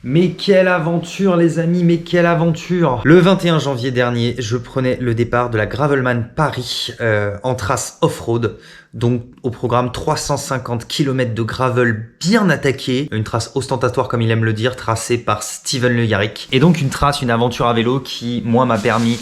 Mais quelle aventure les amis, mais quelle aventure! Le 21 janvier dernier, je prenais le départ de la Gravelman Paris en trace off-road. Donc au programme 350 km de gravel bien attaqué, une trace ostentatoire comme il aime le dire, tracée par Steven Le Yarrick. Et donc une trace, une aventure à vélo qui, moi, m'a permis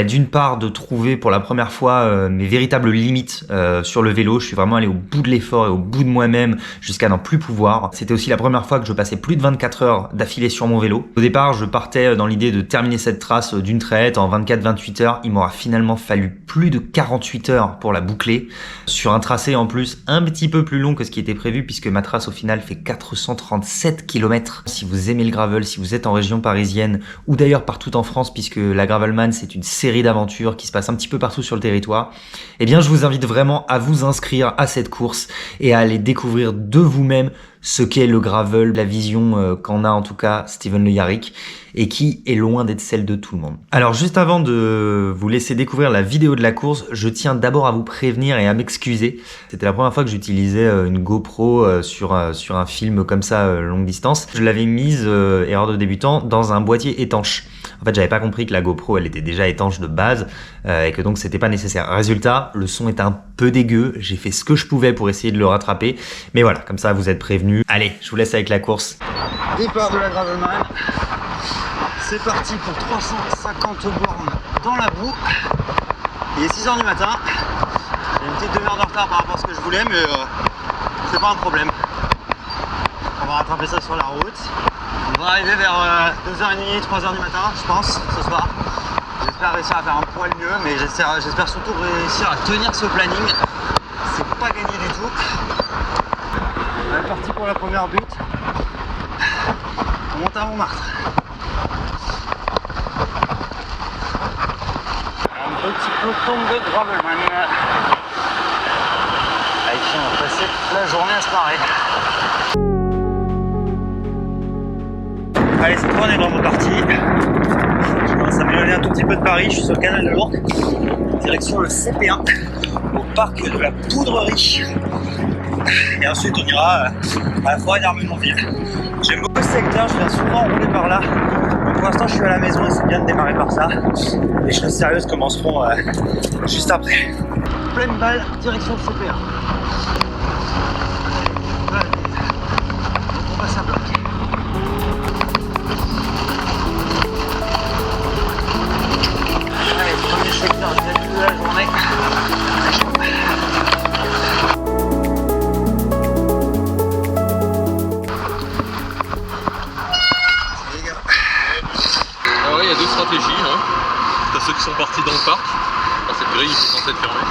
d'une part de trouver pour la première fois mes véritables limites sur le vélo. Je suis vraiment allé au bout de l'effort et au bout de moi-même jusqu'à n'en plus pouvoir. C'était aussi la première fois que je passais plus de 24 heures d'affilée sur mon vélo. Au départ, je partais dans l'idée de terminer cette trace d'une traite en 24-28 heures. Il m'aura finalement fallu plus de 48 heures pour la boucler. Sur un tracé en plus un petit peu plus long que ce qui était prévu puisque ma trace au final fait 437 km. Si vous aimez le gravel, si vous êtes en région parisienne ou d'ailleurs partout en France puisque la Gravelman c'est une série d'aventures qui se passe un petit peu partout sur le territoire, eh bien je vous invite vraiment à vous inscrire à cette course et à aller découvrir de vous-même ce qu'est le gravel, la vision qu'en a en tout cas Steven Le Yarrick et qui est loin d'être celle de tout le monde. Alors juste avant de vous laisser découvrir la vidéo de la course, je tiens d'abord à vous prévenir et à m'excuser. C'était la première fois que j'utilisais une GoPro sur un film comme ça longue distance. Je l'avais mise, erreur de débutant, dans un boîtier étanche. En fait, j'avais pas compris que la GoPro, elle était déjà étanche de base et que donc c'était pas nécessaire. Résultat, le son est un peu dégueu. J'ai fait ce que je pouvais pour essayer de le rattraper. Mais voilà, comme ça, vous êtes prévenus. Allez, je vous laisse avec la course. Départ de la Gravelman. C'est parti pour 350 bornes dans la boue. Il est 6 h du matin. J'ai une petite demi-heure de retard par rapport à ce que je voulais, mais c'est pas un problème. On va rattraper ça sur la route. On va arriver vers 2h30, 3h du matin, je pense, ce soir. J'espère réussir à faire un poil mieux, mais j'espère surtout réussir à tenir ce planning. C'est pas gagné du tout. On est parti pour la première butte. On monte à Montmartre. Un petit peloton de Gravelman. Avec qui on va passer la journée à se marrer. Allez, cette fois on est vraiment parti. Je commence à m'éloigner un tout petit peu de Paris, je suis sur le canal de l'Ourcq, direction le CP1, au parc de la Poudrerie. Et ensuite on ira à la forêt d'Armenonville. J'aime beaucoup ce secteur, je viens souvent rouler par là. Donc pour l'instant je suis à la maison et c'est bien de démarrer par ça. Les choses sérieuses commenceront juste après. Pleine balle, direction le CP1. Voilà. Donc on passe à bloc. Allez, premier secteur de la journée. Alors il y a deux stratégies, hein. T'as ceux qui sont partis dans le parc, enfin, cette grille qui est censée être fermée.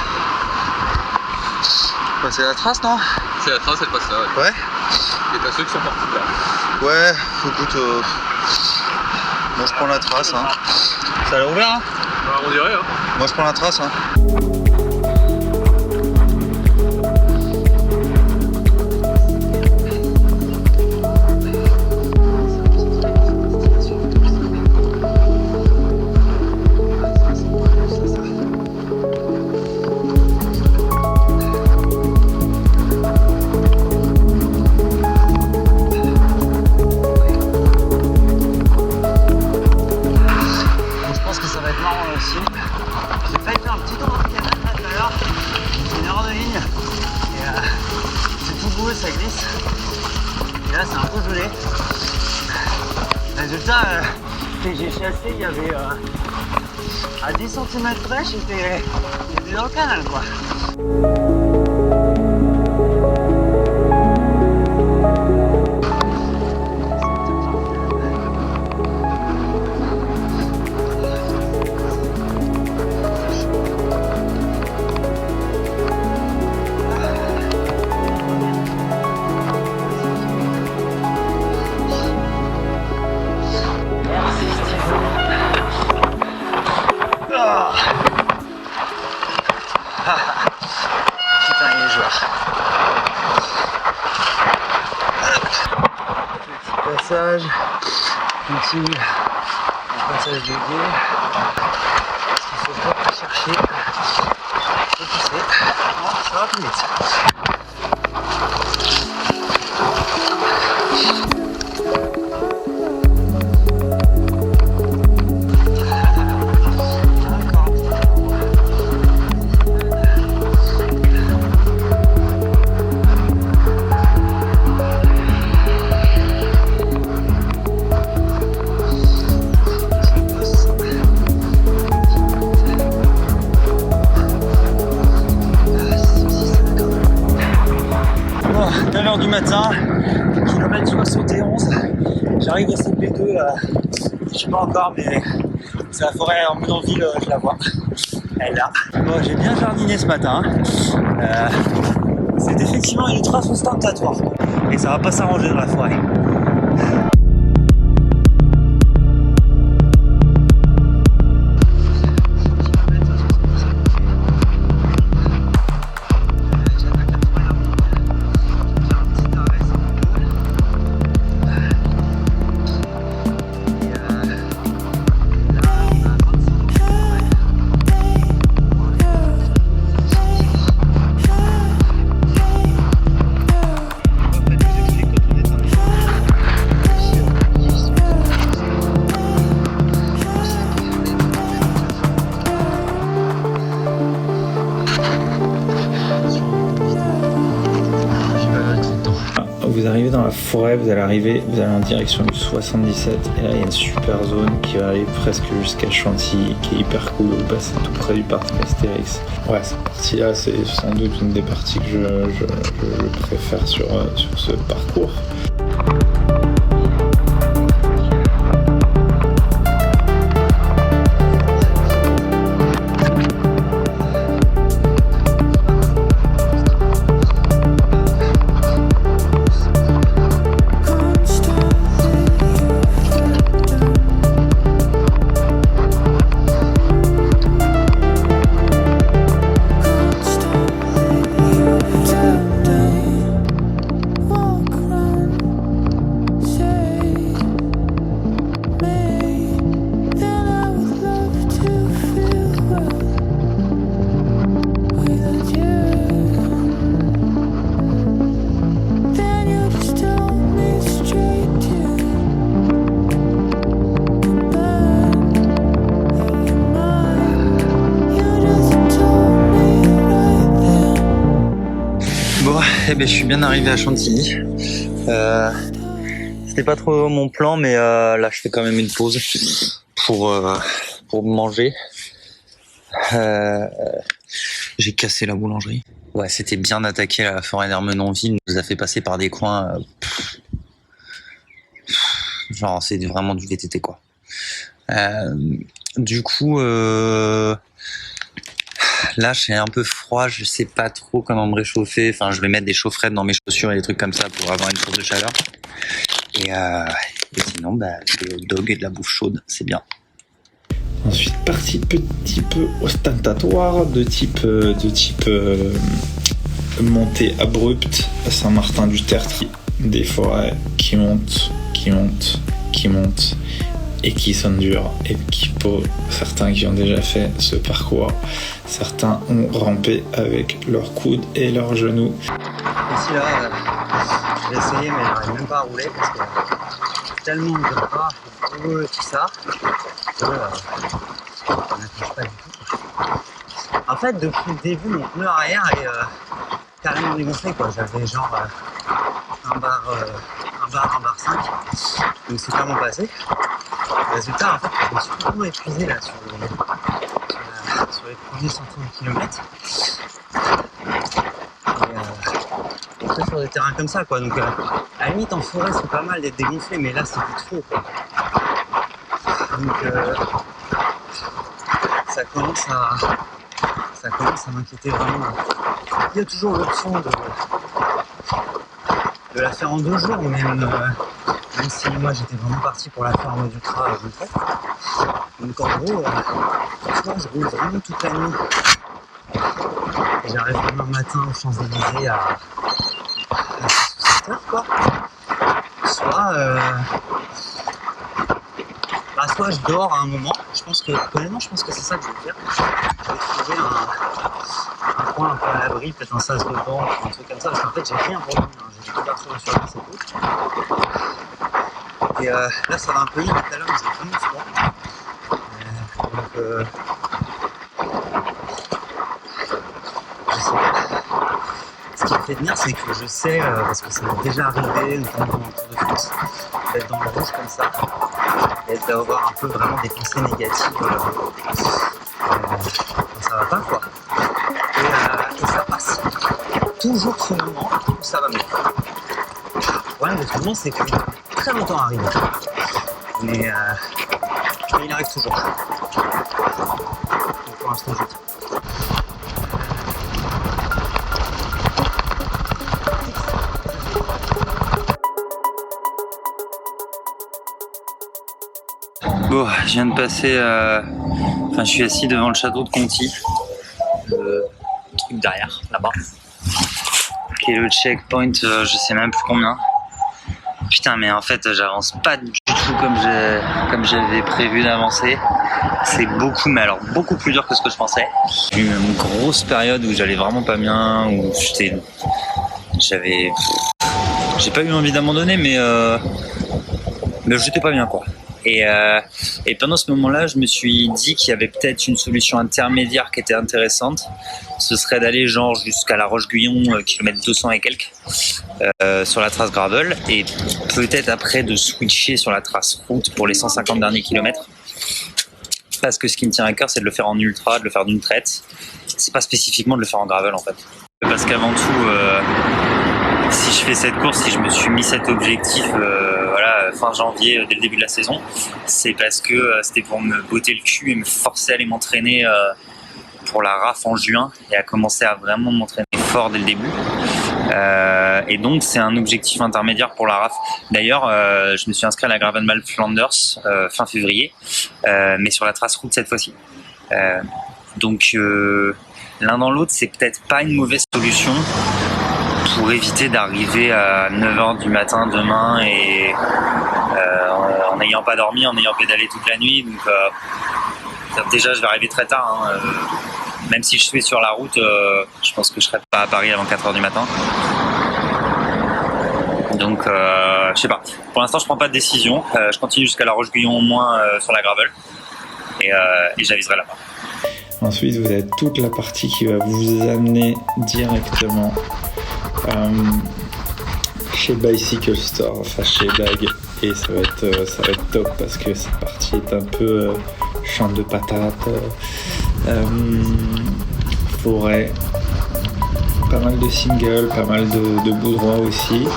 Bah, c'est la trace, non? C'est la trace, elle passe là. Ouais. Et t'as ceux qui sont partis là. Ouais, écoute, moi je prends la trace, hein. Ça a l'air ouvert, hein? Bah, on dirait, hein. Moi je prends la trace, hein. J'ai failli faire un petit tour dans le canal là tout à l'heure, c'est une erreur de ligne et c'est tout boueux, ça glisse et là c'est un peu gelé. Résultat, que j'ai chassé, il y avait à 10 cm près, j'étais dans le canal quoi. Putain, il est joueur. Petit passage, continue un passage de guet. Parce qu'il faut pas chercher. Il faut pousser. Non, ça va plus vite. matin, kilomètre 71. J'arrive à CP2 là. Je sais pas encore, mais c'est la forêt en Menonville, je la vois. Elle est là. Bon, j'ai bien jardiné ce matin. C'est effectivement une trace ostentatoire. Et ça va pas s'arranger dans la forêt. Vous arrivez dans la forêt, vous allez en direction du 77 et là il y a une super zone qui va aller presque jusqu'à Chantilly qui est hyper cool, vous passez tout près du parc Astérix. Ouais, cette partie là c'est sans doute une des parties que je préfère sur ce parcours. Eh ben, je suis bien arrivé à Chantilly. C'était pas trop mon plan, mais là je fais quand même une pause pour manger. J'ai cassé la boulangerie. Ouais, c'était bien attaqué la forêt d'Ermenonville. On nous a fait passer par des coins. Genre, c'est vraiment du VTT quoi. Du coup. Là, j'ai un peu froid, je sais pas trop comment me réchauffer. Enfin, je vais mettre des chaufferettes dans mes chaussures et des trucs comme ça pour avoir une source de chaleur. Et sinon, des hot dogs et de la bouffe chaude, c'est bien. Ensuite, partie petit peu ostentatoire de type montée abrupte à Saint-Martin-du-Tertre. Des forêts qui montent et qui sont dures et qui, pour certains qui ont déjà fait ce parcours, certains ont rampé avec leurs coudes et leurs genoux. Ici là, je vais essayer mais j'arrive même pas à rouler parce que tellement de bras et tout ça que ça n'accroche pas du tout. En fait, depuis le début, mon pneu arrière est carrément dégonflé quoi. J'avais genre un bar 5, donc c'est clairement passé. Résultat, en fait, je me suis vraiment épuisé là sur les premiers centaines de kilomètres. Et après sur des terrains comme ça, quoi. Donc, à la limite, en forêt, c'est pas mal d'être dégonflé, mais là, c'était trop, quoi. Donc, ça commence à m'inquiéter vraiment. Il y a toujours l'option de la faire en 2 jours, même si moi j'étais vraiment parti pour la faire en mode ultra fait. Donc en gros, je roule vraiment toute la nuit. Et j'arrive demain matin aux Champs-Élysées à 6 heures quoi. Soit je dors à un moment. Je pense que c'est ça que je vais faire. Je vais trouver un coin un peu à l'abri, peut-être un sas de banc, un truc comme ça, parce qu'en fait j'ai rien pour dormir, j'ai tout perso sur la c'est tout. Et là ça va un peu vite, tout à l'heure mais c'est vraiment froid. Donc je sais pas. Ce qui me fait venir c'est que je sais, parce que ça m'est déjà arrivé, notamment dans le Tour de France, d'être dans le rouge comme ça, et d'avoir un peu vraiment des pensées négatives quand ça va pas quoi. Et ça passe. Toujours ce moment où ça va mieux. malheureusement, c'est que très longtemps à arriver. Mais il arrive toujours. Donc pour l'instant, je tiens. Bon, je viens de passer. Enfin, je suis assis devant le château de Conti. Le truc derrière, là-bas. Qui est le checkpoint, je sais même plus combien. Putain, mais en fait, j'avance pas du tout comme j'avais prévu d'avancer. C'est beaucoup, mais alors beaucoup plus dur que ce que je pensais. J'ai eu une grosse période où j'allais vraiment pas bien, où j'ai pas eu envie d'abandonner, mais j'étais pas bien, quoi. Et pendant ce moment-là, je me suis dit qu'il y avait peut-être une solution intermédiaire qui était intéressante. Ce serait d'aller genre jusqu'à la Roche-Guyon, kilomètre 200 et quelques, sur la trace gravel, et peut-être après de switcher sur la trace route pour les 150 derniers kilomètres. Parce que ce qui me tient à cœur, c'est de le faire en ultra, de le faire d'une traite. C'est pas spécifiquement de le faire en gravel, en fait. Parce qu'avant tout, si je fais cette course, si je me suis mis cet objectif fin janvier, dès le début de la saison, c'est parce que c'était pour me botter le cul et me forcer à aller m'entraîner pour la RAF en juin et à commencer à vraiment m'entraîner fort dès le début. Et donc c'est un objectif intermédiaire pour la RAF. D'ailleurs, je me suis inscrit à la Gravelman Flanders fin février, mais sur la trace route cette fois-ci. Donc l'un dans l'autre, c'est peut-être pas une mauvaise solution pour éviter d'arriver à 9h du matin demain et en n'ayant pas dormi, en ayant pédalé toute la nuit. Donc déjà, je vais arriver très tard. Même si je suis sur la route, je pense que je serai pas à Paris avant 4h du matin. Donc, je sais pas. Pour l'instant, je prends pas de décision. Je continue jusqu'à la Roche-Guyon au moins sur la gravel. Et j'aviserai là-bas. Ensuite, vous avez toute la partie qui va vous amener directement chez Bicycle Store, enfin chez Bag, et ça va être top parce que cette partie est un peu champ de patates, forêt, pas mal de singles, pas mal de bouts droits aussi.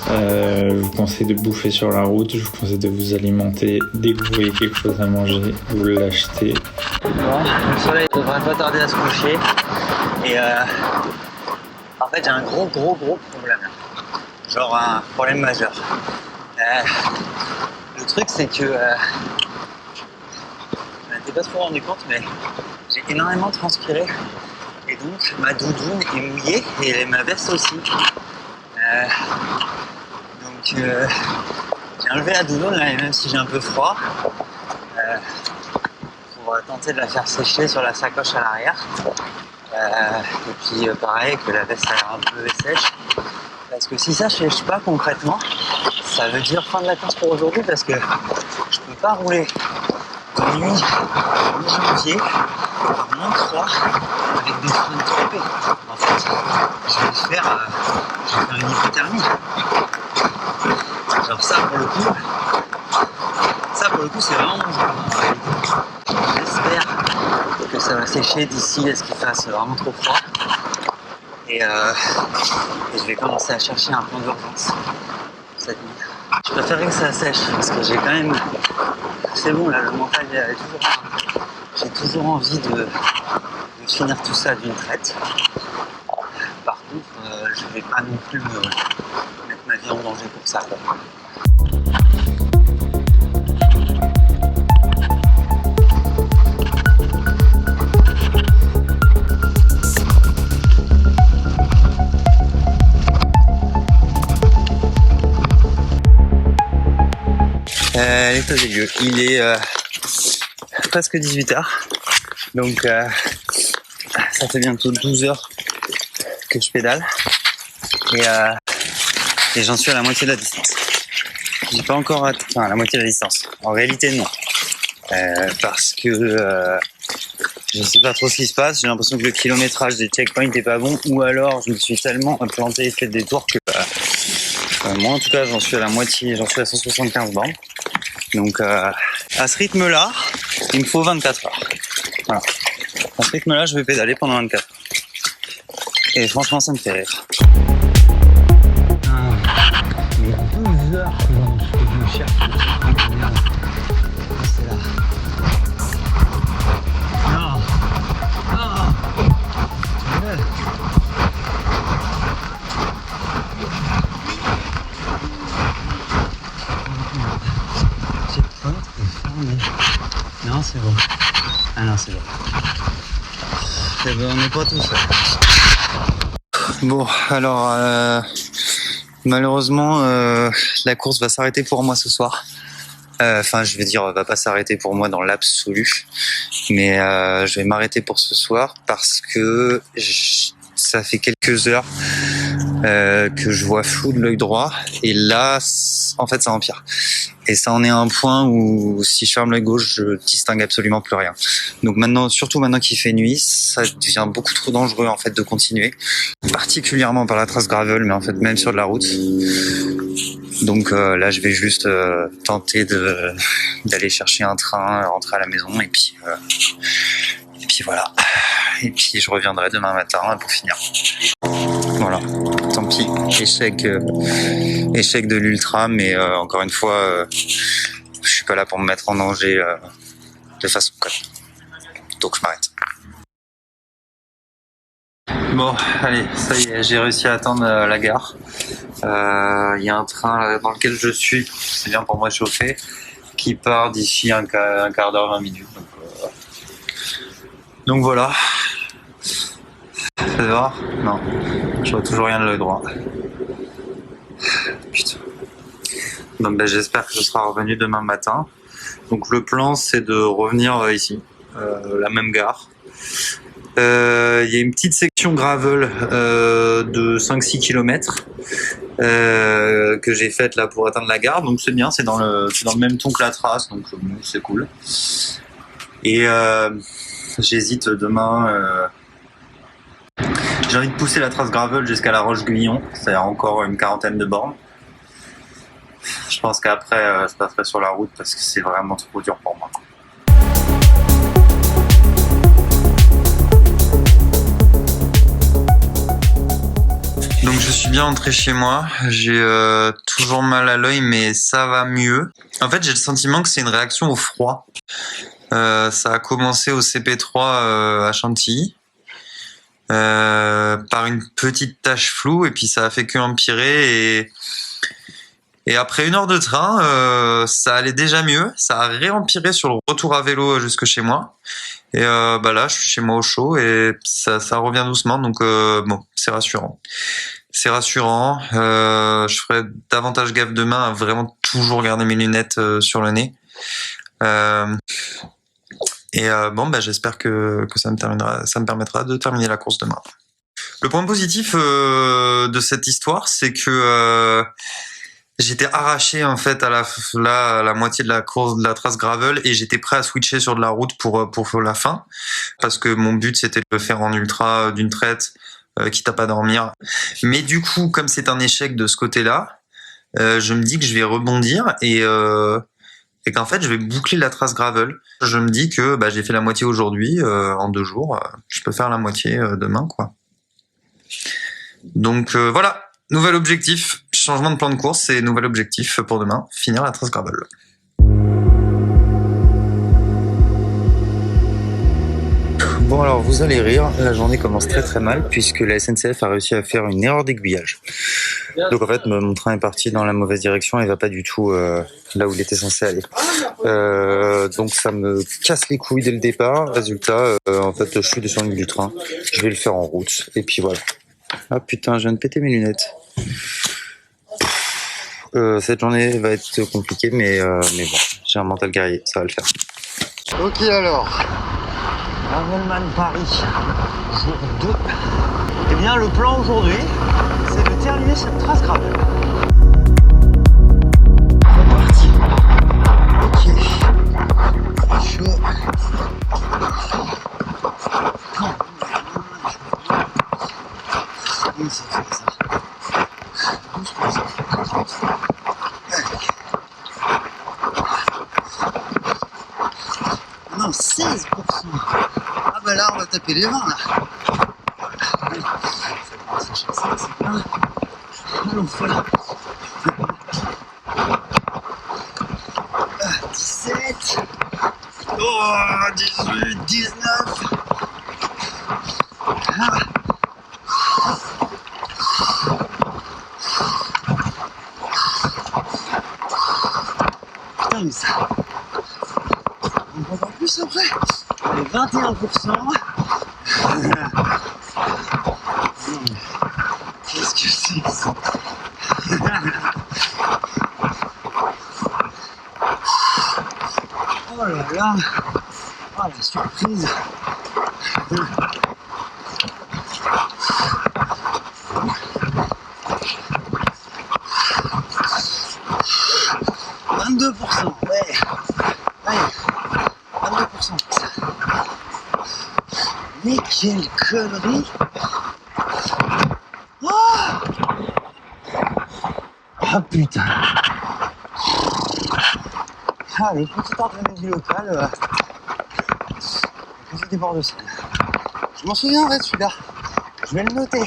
Je vous conseille de bouffer sur la route, je vous conseille de vous alimenter. Dès que vous voyez quelque chose à manger, vous l'achetez. Bon, le soleil devrait pas tarder à se coucher. Et en fait, j'ai un gros problème. Genre un problème majeur. Le truc, c'est que je m'en étais pas trop rendu compte, mais j'ai énormément transpiré. Et donc, ma doudoune est mouillée et ma veste aussi. Donc, j'ai enlevé la doudoune là, et même si j'ai un peu froid, pour tenter de la faire sécher sur la sacoche à l'arrière. Et puis pareil, que la veste a l'air un peu sèche. Parce que si ça ne sèche pas concrètement, ça veut dire fin de la course pour aujourd'hui, parce que je peux pas rouler de nuit mi-janvier par -3 avec des freins trempés. En fait, je vais faire une hypothermie. Genre ça pour le coup c'est vraiment dangereux. J'espère que ça va sécher d'ici à ce qu'il fasse vraiment trop froid. Et je vais commencer à chercher un plan d'urgence cette nuit. Je préférerais que ça sèche parce que j'ai quand même... C'est bon là, le mental est toujours... J'ai toujours envie de finir tout ça d'une traite. Par contre, je vais pas non plus mettre ma vie en danger pour ça. L'état des lieux, il est presque 18h, donc ça fait bientôt 12 heures que je pédale et j'en suis à la moitié de la distance. J'ai pas encore atteint la moitié de la distance, en réalité non, parce que je sais pas trop ce qui se passe, j'ai l'impression que le kilométrage des checkpoints est pas bon, ou alors je me suis tellement planté et fait des tours que moi en tout cas j'en suis à la moitié, j'en suis à 175 bornes. Donc à ce rythme-là, il me faut 24 heures. Voilà. À ce rythme-là, je vais pédaler pendant 24 heures. Et franchement, ça me fait rire. 12 heures. Donc je cherche. C'est là. Non. Non. Ouais. Checkpoint est fermé. Non, c'est bon. Ah non, c'est bon. C'est bon, on n'est pas tout seul. Bon, alors malheureusement la course va s'arrêter pour moi ce soir. Enfin, je vais dire, va pas s'arrêter pour moi dans l'absolu, mais je vais m'arrêter pour ce soir parce que ça fait quelques heures que je vois flou de l'œil droit et là, en fait, ça empire. Et ça en est à un point où si je ferme l'œil gauche, je distingue absolument plus rien. Donc maintenant, surtout maintenant qu'il fait nuit, ça devient beaucoup trop dangereux en fait de continuer, particulièrement par la trace gravel, mais en fait même sur de la route. Donc là, je vais juste tenter d'aller chercher un train, rentrer à la maison et puis voilà. Et puis je reviendrai demain matin pour finir. Voilà, tant pis, échec de l'ultra, mais encore une fois, je suis pas là pour me mettre en danger de façon conne. Donc je m'arrête. Bon, allez, ça y est, j'ai réussi à atteindre la gare. Il y a un train dans lequel je suis, c'est bien pour moi chauffer, qui part d'ici un quart d'heure, 20 minutes. Donc voilà. Ça va ? Non, je vois toujours rien de l'œil droit. Putain. Donc j'espère que ce sera revenu demain matin. Donc le plan c'est de revenir ici, la même gare. Il y a une petite section gravel de 5-6 km que j'ai faite là pour atteindre la gare. Donc c'est bien, c'est dans le même ton que la trace, donc c'est cool. Et j'hésite demain. J'ai envie de pousser la trace gravel jusqu'à la Roche-Guyon, c'est encore une quarantaine de bornes. Je pense qu'après je passerai sur la route parce que c'est vraiment trop dur pour moi. Donc je suis bien entré chez moi, j'ai toujours mal à l'œil mais ça va mieux. En fait j'ai le sentiment que c'est une réaction au froid. Ça a commencé au CP3 à Chantilly. Par une petite tache floue et puis ça a fait que empirer et après 1 heure de train ça allait déjà mieux, ça a réempiré sur le retour à vélo jusque chez moi et là je suis chez moi au chaud et ça revient doucement donc bon c'est rassurant. Je ferai davantage gaffe demain à vraiment toujours garder mes lunettes sur le nez. J'espère que ça me permettra de terminer la course demain. Le point positif de cette histoire, c'est que j'étais arraché en fait à la moitié de la course de la trace gravel et j'étais prêt à switcher sur de la route pour la fin parce que mon but c'était de le faire en ultra d'une traite, quitte à pas dormir. Mais du coup, comme c'est un échec de ce côté-là, je me dis que je vais rebondir et qu'en fait je vais boucler la trace gravel. Je me dis que j'ai fait la moitié aujourd'hui, en 2 jours, je peux faire la moitié demain quoi. Donc voilà, nouvel objectif, changement de plan de course et nouvel objectif pour demain, finir la trace gravel. Bon alors vous allez rire, la journée commence très très mal puisque la SNCF a réussi à faire une erreur d'aiguillage. Donc en fait mon train est parti dans la mauvaise direction et va pas du tout là où il était censé aller. Donc ça me casse les couilles dès le départ. Résultat, en fait je suis descendu du train, je vais le faire en route et puis voilà. Ah putain, je viens de péter mes lunettes. Cette journée va être compliquée mais bon, j'ai un mental guerrier, ça va le faire. Ok alors. Gravelman Paris, jour 2. Eh bien, le plan aujourd'hui, c'est de terminer cette trace gravel. C'est parti. Ok. C'est chaud. Oui, ça fait ça. 12%. Non, 16%. Ah bah là on va taper les 20 là. Ça commence à chasser, c'est bien. Alors voilà. 17. Oh, 18, 19. Ah. Putain, mais ça. On voit pas plus après. Allez, 21%. Qu'est-ce que c'est que ça? Oh là là. Oh la surprise. 22%, ouais. Allez, 22%. Mais quelle connerie. Oh ah putain. Ah, le petit entraînement du local. Le petit bord de scène. Je m'en souviendrai de celui-là. Je vais le noter.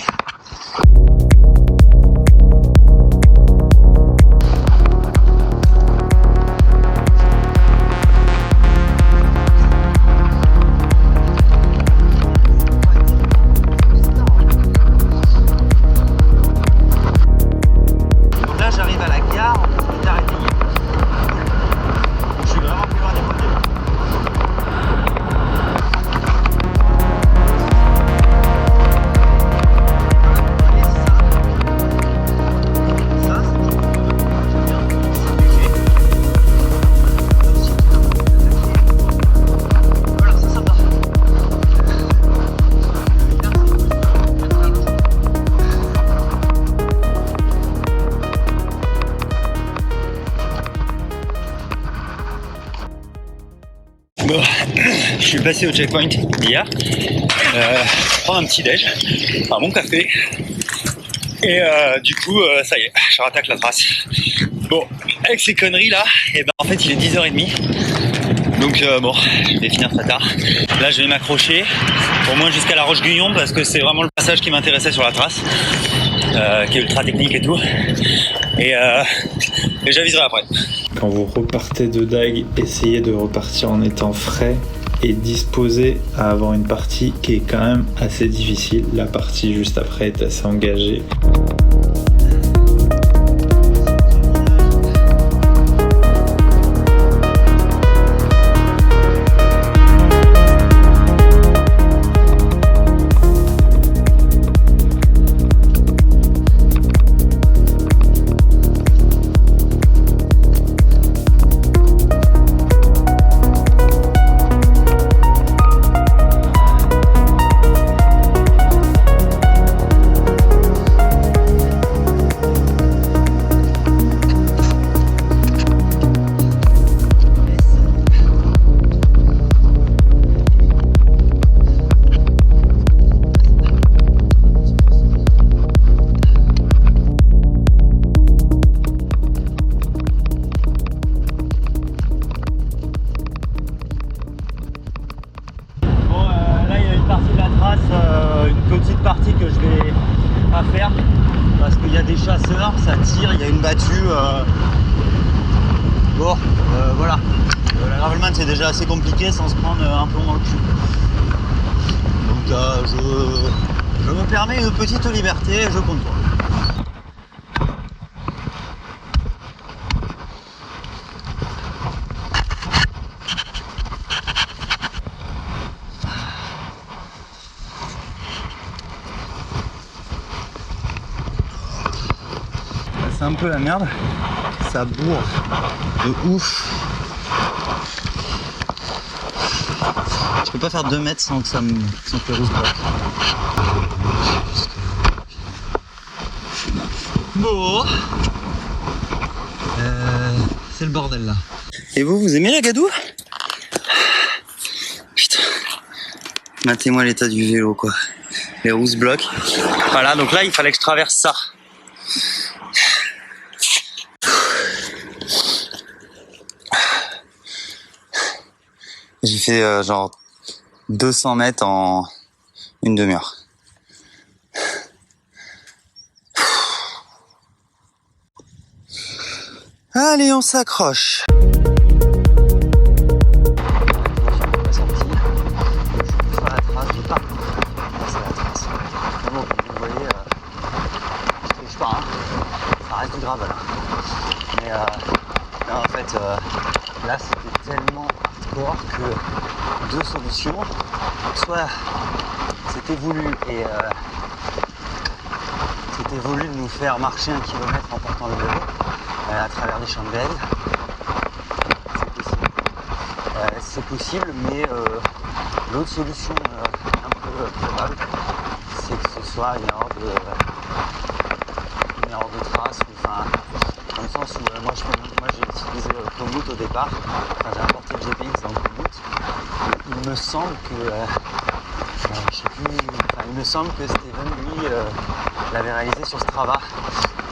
Bon, je suis passé au checkpoint hier, prendre un petit déj, un bon café, et du coup, ça y est, je rattaque la trace. Bon, avec ces conneries là, et ben en fait il est 10h30, donc bon, je vais finir très tard. Là je vais m'accrocher, au moins jusqu'à la Roche-Guyon, parce que c'est vraiment le passage qui m'intéressait sur la trace, qui est ultra technique et tout, et j'aviserai après. Quand vous repartez de Dague, essayez de repartir en étant frais et disposé à avoir une partie qui est quand même assez difficile. La partie juste après est assez engagée. Que je vais pas faire parce qu'il y a des chasseurs, ça tire, il y a une battue. Bon, voilà. La Gravelman c'est déjà assez compliqué sans se prendre un plomb dans le cul. Donc je me permets une petite liberté, je compte toi. C'est un peu la merde, ça bourre de ouf. Je peux pas faire 2 mètres sans que ça me rousse pas. Bon, c'est le bordel là. Et vous aimez la gadoue? Putain, matez-moi l'état du vélo quoi. Les roues se bloquent. Voilà, donc là il fallait que je traverse ça. J'ai fait genre 200 mètres en une demi-heure. Allez, on s'accroche. c'était tellement hardcore que deux solutions. Soit c'était voulu et c'était voulu de nous faire marcher 1 kilomètre en portant le vélo à travers des champs de blé. C'est possible, mais l'autre solution un peu probable, c'est que ce soit une erreur de trace, enfin, dans le sens où moi j'ai utilisé Komoot au départ, enfin, j'ai importé le GPX dans Komoot, et il me semble que je sais plus, enfin, il me semble que Steven lui l'avait réalisé sur Strava.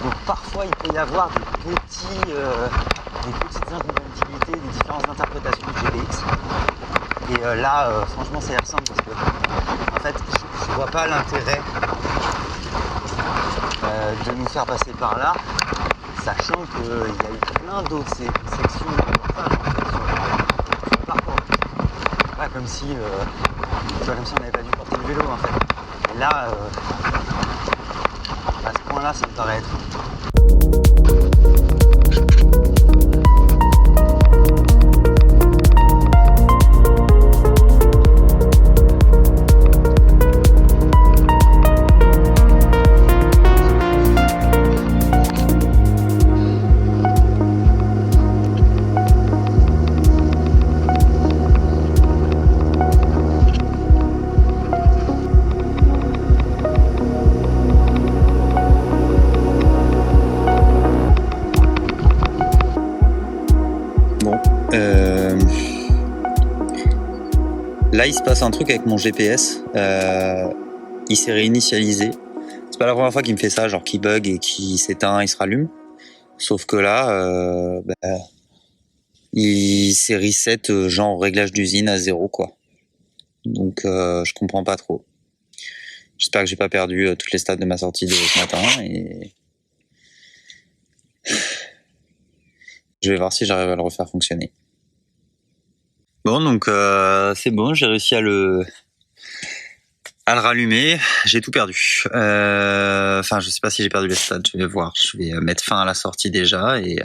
Donc parfois il peut y avoir des petites incompatibilités, des différences d'interprétation du GPX. Et là, franchement, ça y ressemble parce que, en fait, je vois pas l'intérêt de nous faire passer par là, sachant qu'il y a eu plein d'autres sections de sur le parcours. Ouais, comme si on n'avait pas dû porter le vélo, en fait. Et là, à ce point-là, ça me paraît être. Là, il se passe un truc avec mon GPS. Il s'est réinitialisé. C'est pas la première fois qu'il me fait ça, genre qu'il bug et qu'il s'éteint, il se rallume. Sauf que là, il s'est reset genre réglage d'usine à 0, quoi. Donc, je comprends pas trop. J'espère que j'ai pas perdu toutes les stats de ma sortie de ce matin. Et je vais voir si j'arrive à le refaire fonctionner. Bon, donc c'est bon, j'ai réussi à le rallumer. J'ai tout perdu. Enfin, je sais pas si j'ai perdu les stats, je vais voir. Je vais mettre fin à la sortie déjà. Et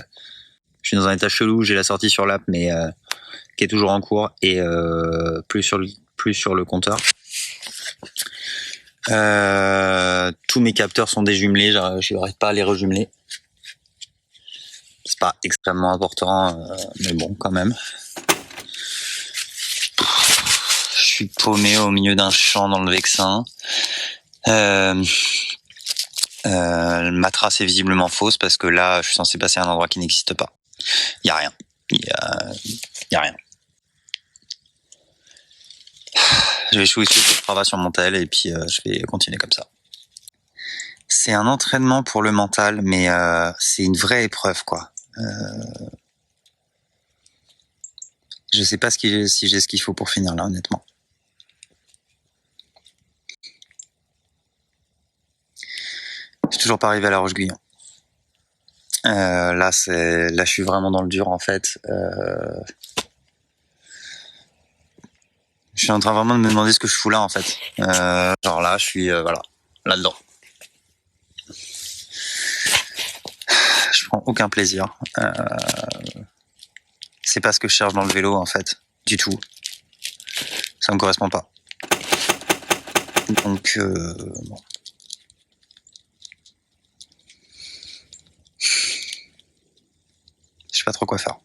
je suis dans un état chelou, j'ai la sortie sur l'app, mais qui est toujours en cours et plus sur le compteur. Tous mes capteurs sont déjumelés, je n'arrive pas à les rejumeler. C'est pas extrêmement important, mais bon, quand même. Je suis paumé au milieu d'un champ dans le Vexin. Ma trace est visiblement fausse parce que là, je suis censé passer à un endroit qui n'existe pas. Il y a rien. Il y a rien. Je vais switcher le Strava sur mon tel et puis je vais continuer comme ça. C'est un entraînement pour le mental, mais c'est une vraie épreuve, quoi. Je sais pas si j'ai ce qu'il faut pour finir là, honnêtement. Je suis toujours pas arrivé à La Roche-Guyon. Là, je suis vraiment dans le dur, en fait. Je suis en train vraiment de me demander ce que je fous là, en fait. Genre là, je suis voilà, là-dedans. Je prends aucun plaisir. C'est pas ce que je cherche dans le vélo, en fait, du tout. Ça me correspond pas. Donc, bon. Je sais pas trop quoi faire.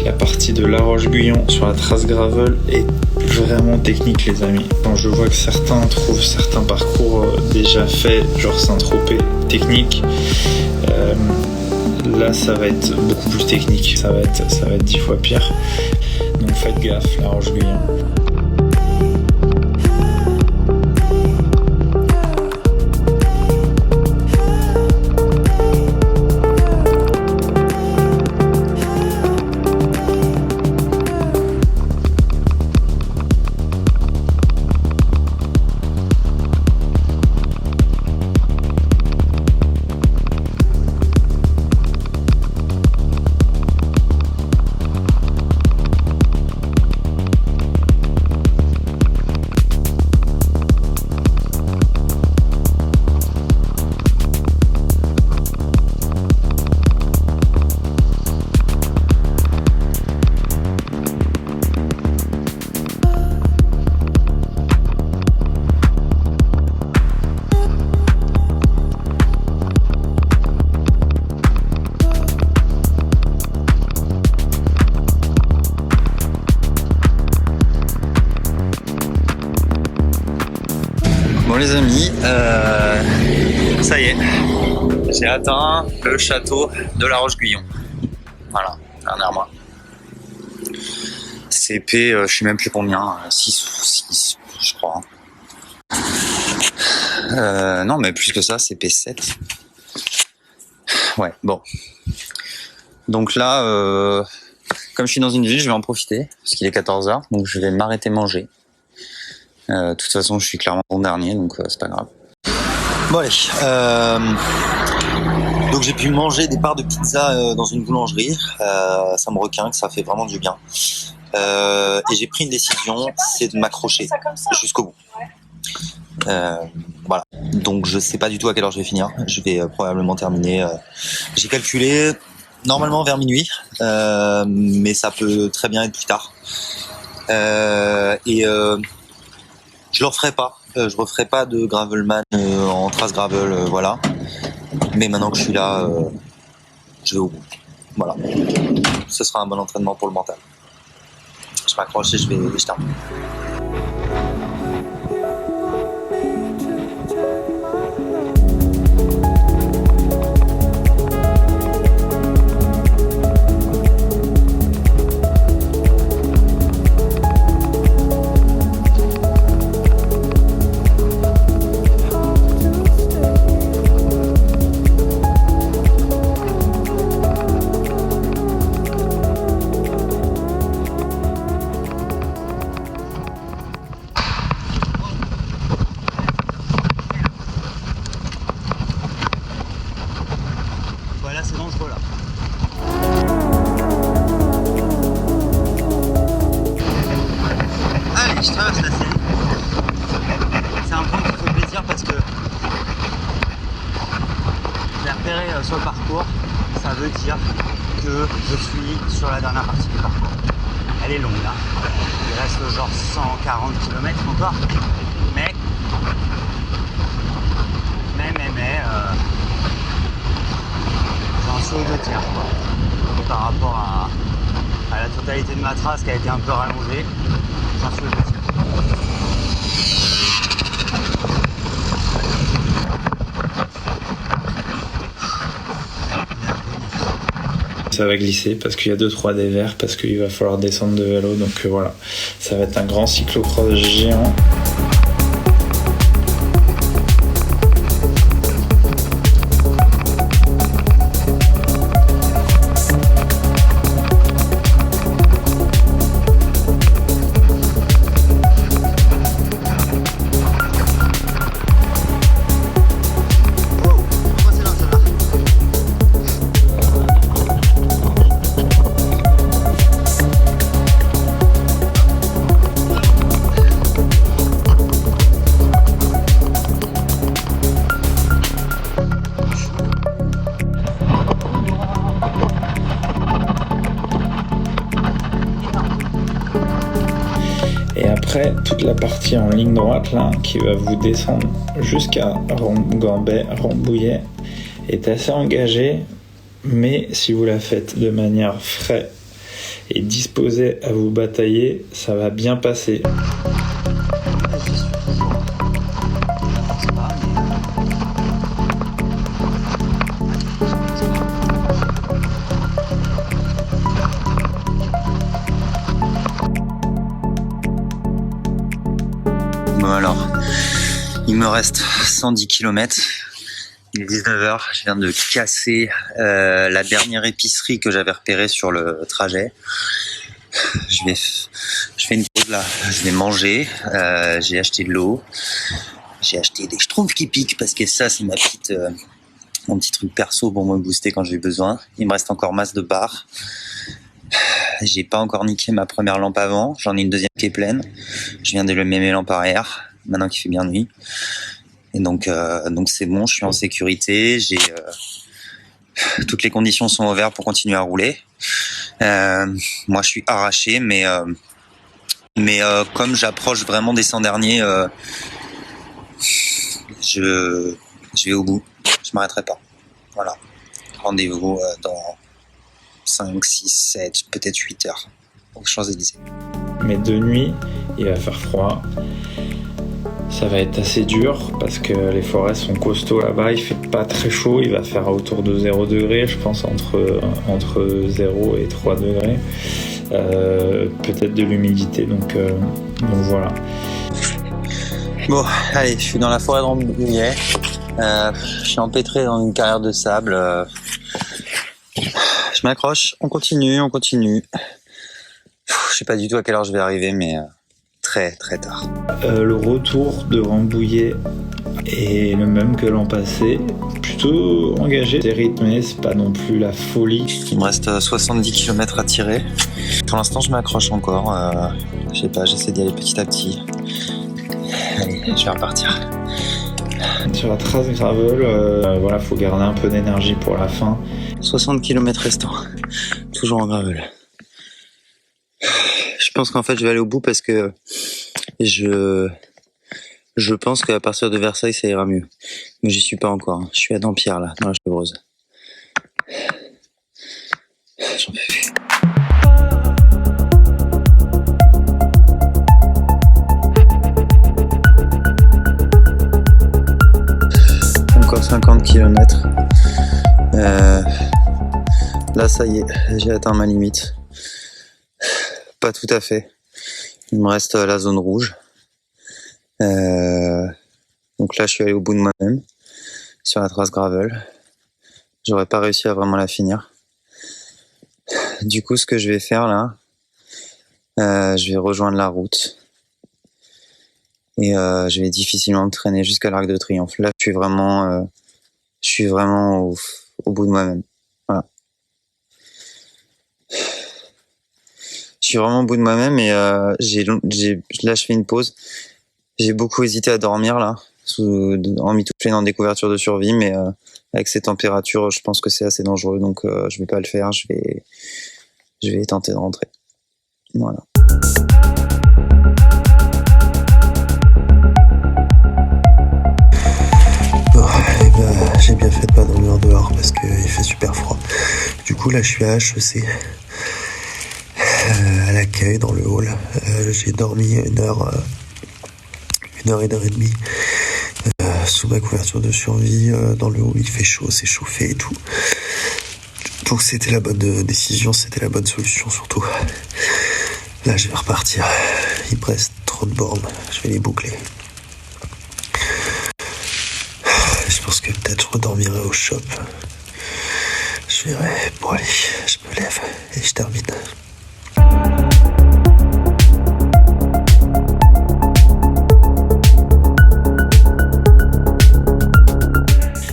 La partie de La Roche-Guyon sur la trace gravel est vraiment technique, les amis. Quand je vois que certains trouvent certains parcours déjà faits, genre Saint-Tropez, technique, là ça va être beaucoup plus technique, ça va être 10 fois pire. Donc faites gaffe, La Roche-Guyon. Bon les amis, ça y est, j'ai atteint le château de la Roche-Guyon. Voilà, derrière moi. CP, je sais même plus combien, 6 ou 6, je crois. Non, mais plus que ça, CP 7. Ouais, bon. Donc là, comme je suis dans une ville, je vais en profiter, parce qu'il est 14h, donc je vais m'arrêter manger. De toute façon, je suis clairement bon dernier, donc c'est pas grave. Bon allez, donc j'ai pu manger des parts de pizza dans une boulangerie. Ça me requinque, ça fait vraiment du bien. Et j'ai pris une décision, c'est de m'accrocher jusqu'au bout. Voilà. Donc je sais pas du tout à quelle heure je vais finir. Je vais probablement terminer. J'ai calculé normalement vers minuit, mais ça peut très bien être plus tard. Je le referai pas. Je referai pas de Gravelman en trace gravel, voilà. Mais maintenant que je suis là, je vais au bout. Voilà. Ce sera un bon entraînement pour le mental. Je m'accroche et je termine. Voilà, c'est dangereux là. Allez, je traverse la Seine. C'est un point qui fait plaisir parce que j'ai repéré sur le parcours, ça veut dire que je suis sur la dernière partie du parcours. Elle est longue là. Il reste genre 140 km encore. Mais j'en suis aux 2 tiers quoi. Par rapport à la totalité de ma trace qui a été un peu rallongée, j'en suis aux 2 tiers. Ça va glisser parce qu'il y a 2-3 dévers, parce qu'il va falloir descendre de vélo, donc voilà, ça va être un grand cyclocross géant. Et après, toute la partie en ligne droite là, qui va vous descendre jusqu'à Gambais, Rambouillet, est assez engagée, mais si vous la faites de manière fraîche et disposée à vous batailler, ça va bien passer. Bon alors, il me reste 110 km. Il est 19h, je viens de casser la dernière épicerie que j'avais repérée sur le trajet. Je fais une pause là, je vais manger, j'ai acheté de l'eau, j'ai acheté des schtroumpfs qui piquent parce que ça c'est mon petit truc perso pour me booster quand j'ai besoin. Il me reste encore masse de barres. J'ai pas encore niqué ma première lampe avant, j'en ai une deuxième qui est pleine. Je viens d'allumer mes lampes arrière, maintenant qu'il fait bien nuit. Et donc c'est bon, je suis en sécurité, toutes les conditions sont ouvertes pour continuer à rouler. Moi je suis arraché, mais comme j'approche vraiment des 100 derniers, je vais au bout, je m'arrêterai pas. Voilà, rendez-vous dans 5, 6, 7, peut-être 8 heures aux Champs-Élysées. Mais de nuit, il va faire froid. Ça va être assez dur parce que les forêts sont costauds là-bas, il fait pas très chaud, il va faire autour de 0 degrés, je pense entre 0 et 3 degrés. Peut-être de l'humidité, donc voilà. Bon, allez, je suis dans la forêt de Rambouillet. Je suis empêtré dans une carrière de sable. Je m'accroche, on continue. Je sais pas du tout à quelle heure je vais arriver, mais très très tard. Le retour de Rambouillet est le même que l'an passé, plutôt engagé, c'est rythmé, c'est pas non plus la folie. Il me reste 70 km à tirer. Pour l'instant, je m'accroche encore. Je sais pas, j'essaie d'y aller petit à petit. Allez, je vais repartir. Sur la trace gravel, voilà, faut garder un peu d'énergie pour la fin. 60 km restants, toujours en gravel. Je pense qu'en fait je vais aller au bout parce que je pense qu'à partir de Versailles ça ira mieux. Mais j'y suis pas encore, je suis à Dampierre là, dans la Chevreuse. J'en peux plus. Encore 50 km. Là ça y est, j'ai atteint ma limite. Pas tout à fait. Il me reste la zone rouge. Donc là je suis allé au bout de moi-même sur la trace gravel. J'aurais pas réussi à vraiment la finir. Du coup ce que je vais faire là, je vais rejoindre la route. Et je vais difficilement me traîner jusqu'à l'Arc de Triomphe. Là je suis vraiment au bout de moi-même. Voilà. Je suis vraiment au bout de moi-même et là je fais une pause. J'ai beaucoup hésité à dormir là, en m'étouffant dans des couvertures de survie, mais avec ces températures, je pense que c'est assez dangereux, donc je vais pas le faire. Je vais tenter de rentrer. Voilà. J'ai bien fait de pas dormir dehors parce qu'il fait super froid. Du coup là je suis à HEC, à l'accueil dans le hall. J'ai dormi une heure et demie sous ma couverture de survie dans le hall. Il fait chaud, c'est chauffé et tout. Donc c'était la bonne décision, c'était la bonne solution surtout. Là je vais repartir. Il me reste trop de bornes, je vais les boucler. Je pense que peut-être je redormirai au shop. Je verrai. Bon allez, je me lève et je termine.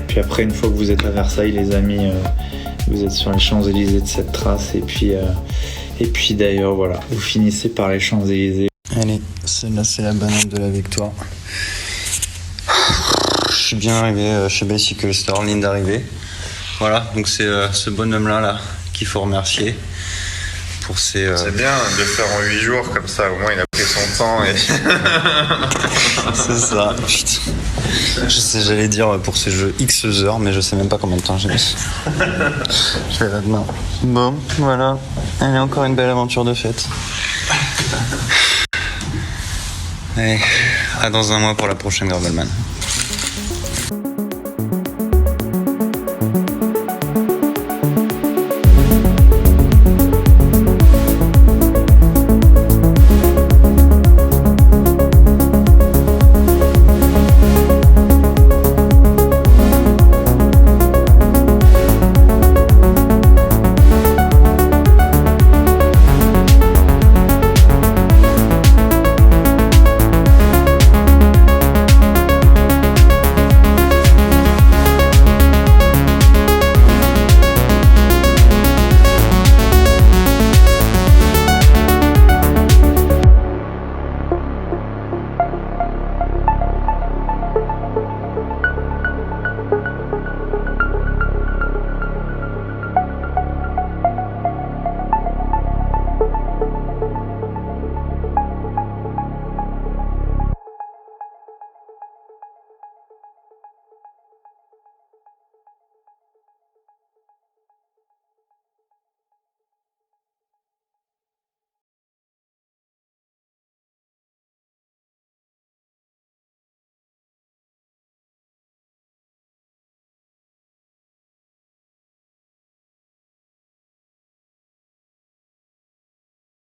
Puis après, une fois que vous êtes à Versailles, les amis, vous êtes sur les Champs-Élysées de cette trace. Et puis d'ailleurs, voilà, vous finissez par les Champs-Élysées. Allez, celle-là c'est la banane de la victoire. Je suis bien arrivé chez Bicycle Store, ligne d'arrivée. Voilà, donc c'est ce bonhomme-là qu'il faut remercier pour ses... C'est bien de le faire en 8 jours, comme ça au moins il a pris son temps. Et... c'est ça, putain. Je sais, j'allais dire pour ce jeu X heures, mais je sais même pas combien de temps j'ai mis. Je vais là-dedans. Bon, voilà. Allez, encore une belle aventure de fête. Allez, à dans un mois pour la prochaine Gravelman.